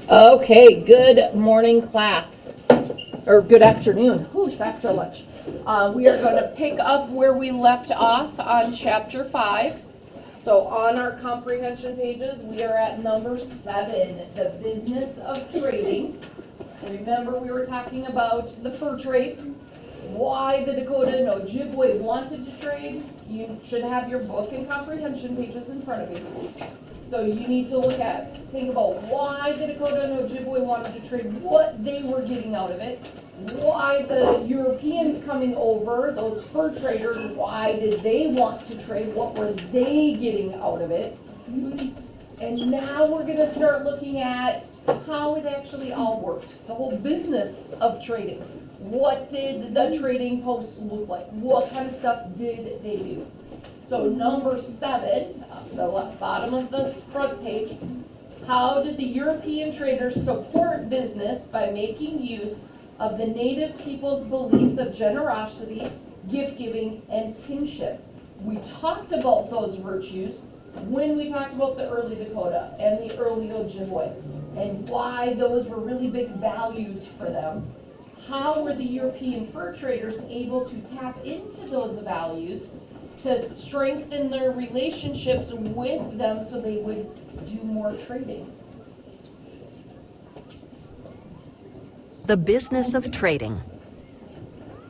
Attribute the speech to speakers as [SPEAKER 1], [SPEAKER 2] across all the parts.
[SPEAKER 1] Okay, good morning, class. Or good afternoon. Ooh, it's after lunch. We are going to pick up where we left off on chapter 5. So on our comprehension pages, we are at number 7, the business of trading. Remember, we were talking about the fur trade, why the Dakota and Ojibwe wanted to trade. You should have your book and comprehension pages in front of you. So you need to think about why the Dakota and Ojibwe wanted to trade, what they were getting out of it, why the Europeans coming over, those fur traders, why did they want to trade, what were they getting out of it. And now we're going to start looking at how it actually all worked, the whole business of trading. What did the trading posts look like? What kind of stuff did they do? So number 7, the bottom of the front page, how did the European traders support business by making use of the native people's beliefs of generosity, gift-giving, and kinship? We talked about those virtues when we talked about the early Dakota and the early Ojibwe and why those were really big values for them. How were the European fur traders able to tap into those values to strengthen their relationships with them so they would do more trading?
[SPEAKER 2] The business of trading.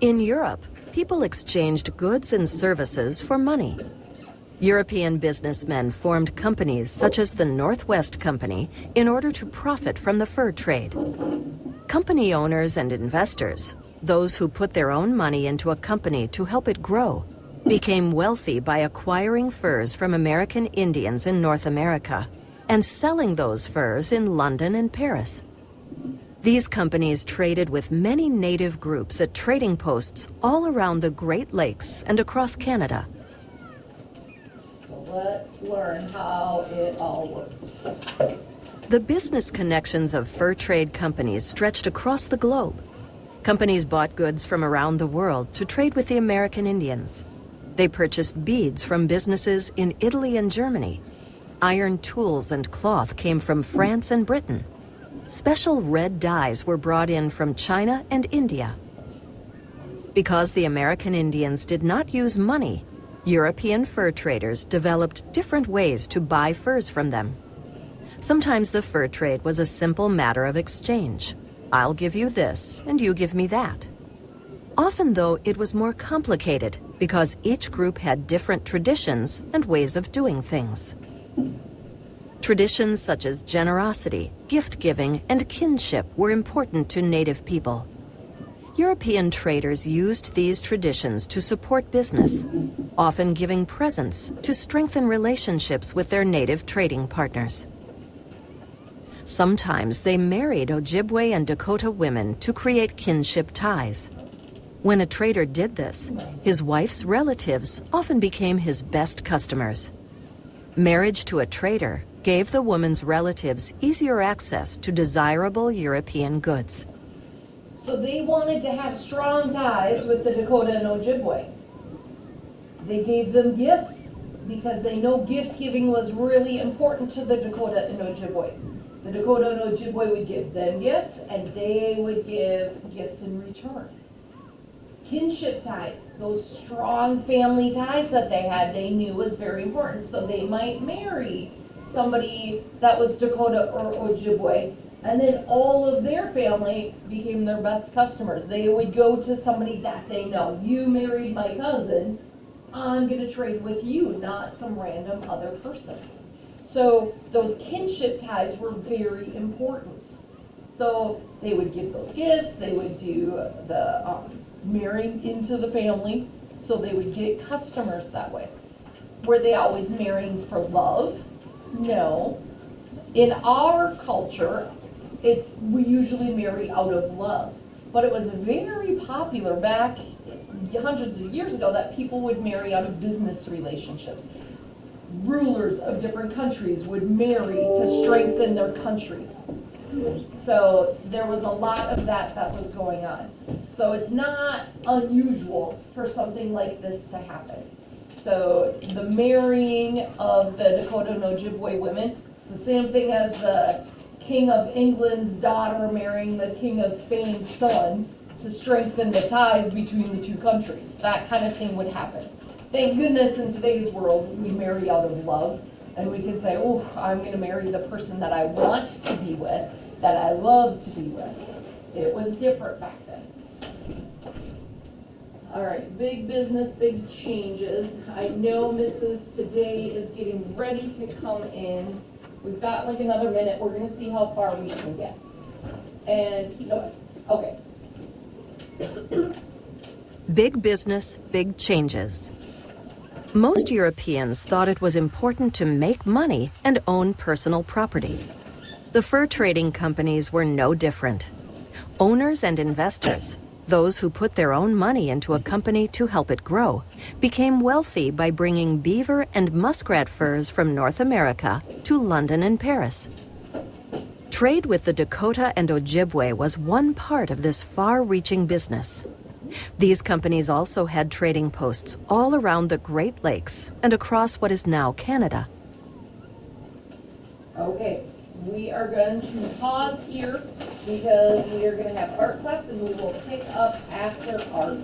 [SPEAKER 2] In Europe, people exchanged goods and services for money. European businessmen formed companies such as the Northwest Company in order to profit from the fur trade. Company owners and investors, those who put their own money into a company to help it grow, became wealthy by acquiring furs from American Indians in North America and selling those furs in London and Paris. These companies traded with many native groups at trading posts all around the Great Lakes and across Canada.
[SPEAKER 1] So let's learn how it all worked.
[SPEAKER 2] The business connections of fur trade companies stretched across the globe. Companies bought goods from around the world to trade with the American Indians. They purchased beads from businesses in Italy and Germany. Iron tools and cloth came from France and Britain. Special red dyes were brought in from China and India. Because the American Indians did not use money, European fur traders developed different ways to buy furs from them. Sometimes the fur trade was a simple matter of exchange. I'll give you this, and you give me that. Often, though, it was more complicated because each group had different traditions and ways of doing things. Traditions such as generosity, gift-giving, and kinship were important to native people. European traders used these traditions to support business, often giving presents to strengthen relationships with their native trading partners. Sometimes they married Ojibwe and Dakota women to create kinship ties. When a trader did this, his wife's relatives often became his best customers. Marriage to a trader gave the woman's relatives easier access to desirable European goods.
[SPEAKER 1] So they wanted to have strong ties with the Dakota and Ojibwe. They gave them gifts because they know gift giving was really important to the Dakota and Ojibwe. The Dakota and Ojibwe would give them gifts and they would give gifts in return. Kinship ties, those strong family ties that they had, they knew was very important. So they might marry somebody that was Dakota or Ojibwe, and then all of their family became their best customers. They would go to somebody that they know. You married my cousin, I'm going to trade with you, not some random other person. So those kinship ties were very important. So they would give those gifts, they would do the marrying into the family, so they would get customers that way. Were they always marrying for love? No. In our culture, we usually marry out of love. But it was very popular back hundreds of years ago that people would marry out of business relationships. Rulers of different countries would marry to strengthen their countries. So there was a lot of that was going on. So it's not unusual for something like this to happen. So the marrying of the Dakota and Ojibwe women, it's the same thing as the King of England's daughter marrying the King of Spain's son to strengthen the ties between the two countries. That kind of thing would happen. Thank goodness in today's world we marry out of love, and we can say, oh, I'm going to marry the person that I want to be with, that I love to be with. It was different back then. All right, big business, big changes. I know Mrs. Today is getting ready to come in. We've got like another minute. We're going to see how far we can get. And, you know what? Okay.
[SPEAKER 2] Big business, big changes. Most Europeans thought it was important to make money and own personal property. The fur trading companies were no different. Owners and investors, those who put their own money into a company to help it grow, became wealthy by bringing beaver and muskrat furs from North America to London and Paris. Trade with the Dakota and Ojibwe was one part of this far-reaching business. These companies also had trading posts all around the Great Lakes and across what is now Canada.
[SPEAKER 1] Okay, we are going to pause here because we are going to have art class and we will pick up after art.